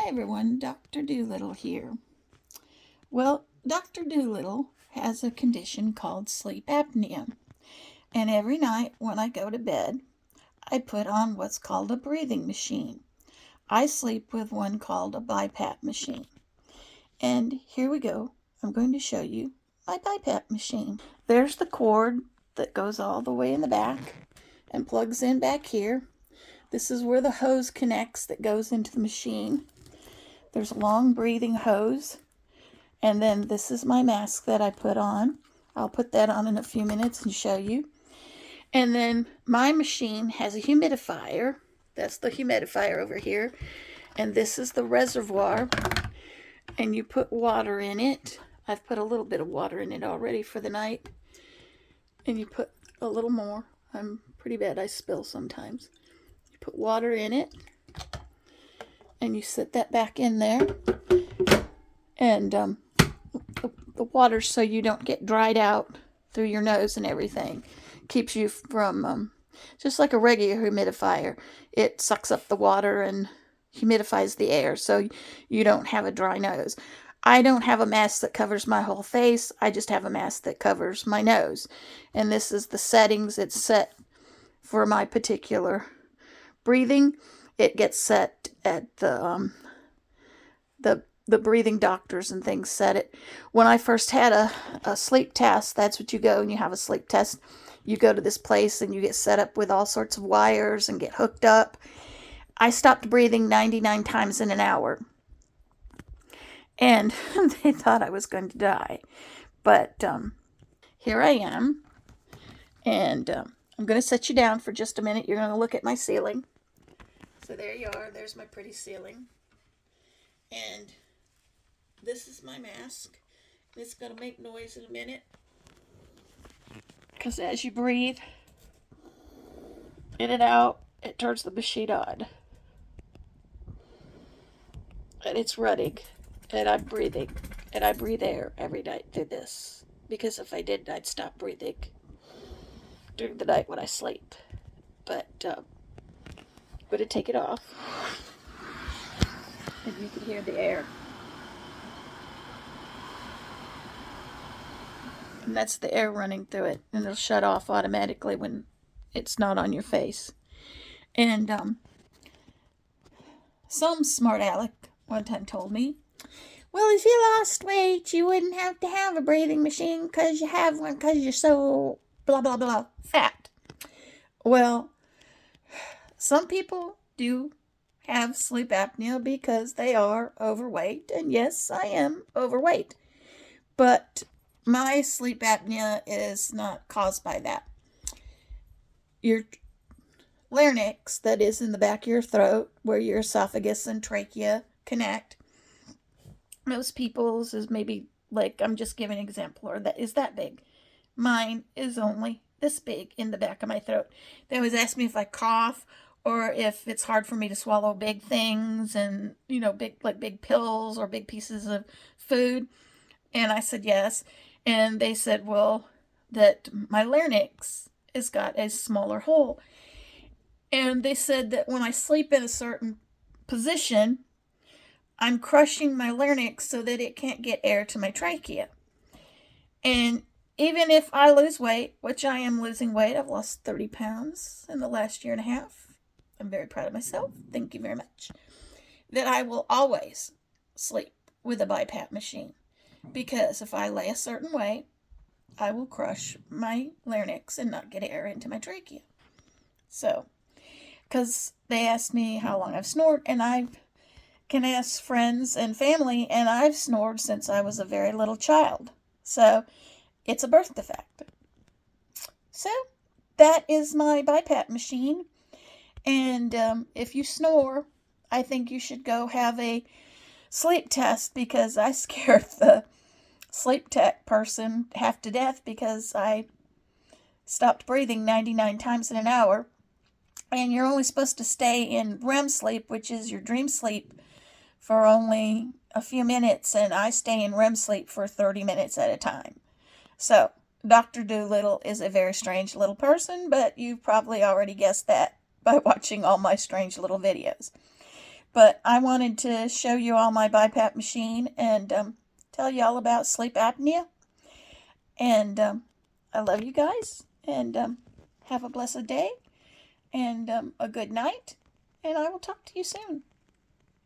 Hi everyone, Dr. Doolittle here. Well, Dr. Doolittle has a condition called sleep apnea, and every night when I go to bed, I put on what's called a breathing machine. I sleep with one called a BiPAP machine. And here we go. I'm going to show you my BiPAP machine. There's the cord that goes all the way in the back and plugs in back here. This is where the hose connects that goes into the machine. There's a long breathing hose. And then this is my mask that I put on. I'll put that on in a few minutes and show you. And then my machine has a humidifier. That's the humidifier over here. And this is the reservoir. And you put water in it. I've put a little bit of water in it already for the night. And you put a little more. I'm pretty bad. I spill sometimes. You put water in it. And you set that back in there. And the water, so you don't get dried out through your nose and everything. Keeps you from, just like a regular humidifier, it sucks up the water and humidifies the air so you don't have a dry nose. I don't have a mask that covers my whole face. I just have a mask that covers my nose. And this is the settings. It's set for my particular breathing. It gets set at the breathing doctors and things said it. When I first had a sleep test, that's what you go and you have a sleep test. You go to this place and you get set up with all sorts of wires and get hooked up. I stopped breathing 99 times in an hour. And they thought I was going to die. But here I am. And I'm going to set you down for just a minute. You're going to look at my ceiling. So there you are. There's my pretty ceiling. And this is my mask. It's going to make noise in a minute. Because as you breathe in and out, it turns the machine on. And it's running. And I'm breathing. And I breathe air every night through this. Because if I didn't, I'd stop breathing during the night when I sleep. But I'm going to take it off. And you can hear the air. And that's the air running through it. And it'll shut off automatically when it's not on your face. And some smart aleck one time told me, well, if you lost weight, you wouldn't have to have a breathing machine because you have one because you're so blah, blah, blah, fat. Well, some people do have sleep apnea because they are overweight. And yes, I am overweight. But my sleep apnea is not caused by that. Your larynx, that is in the back of your throat, where your esophagus and trachea connect, most people's is maybe, like, I'm just giving an example, or that is that big. Mine is only this big in the back of my throat. They always ask me if I cough or if it's hard for me to swallow big things and, big pills or big pieces of food. And I said yes. And they said, well, that my larynx has got a smaller hole. And they said that when I sleep in a certain position, I'm crushing my larynx so that it can't get air to my trachea. And even if I lose weight, which I am losing weight, I've lost 30 pounds in the last year and a half. I'm very proud of myself. Thank you very much. That I will always sleep with a BiPAP machine. Because if I lay a certain way, I will crush my larynx and not get air into my trachea. So, because they asked me how long I've snored, and I can ask friends and family, and I've snored since I was a very little child. So, it's a birth defect. So, that is my BiPAP machine. And if you snore, I think you should go have a sleep test, because I scared the sleep tech person half to death because I stopped breathing 99 times in an hour. And you're only supposed to stay in REM sleep, which is your dream sleep, for only a few minutes. And I stay in REM sleep for 30 minutes at a time. So Dr. Doolittle is a very strange little person, but you've probably already guessed that by watching all my strange little videos. But I wanted to show you all my BiPAP machine and tell you all about sleep apnea. And I love you guys. And have a blessed day and a good night. And I will talk to you soon.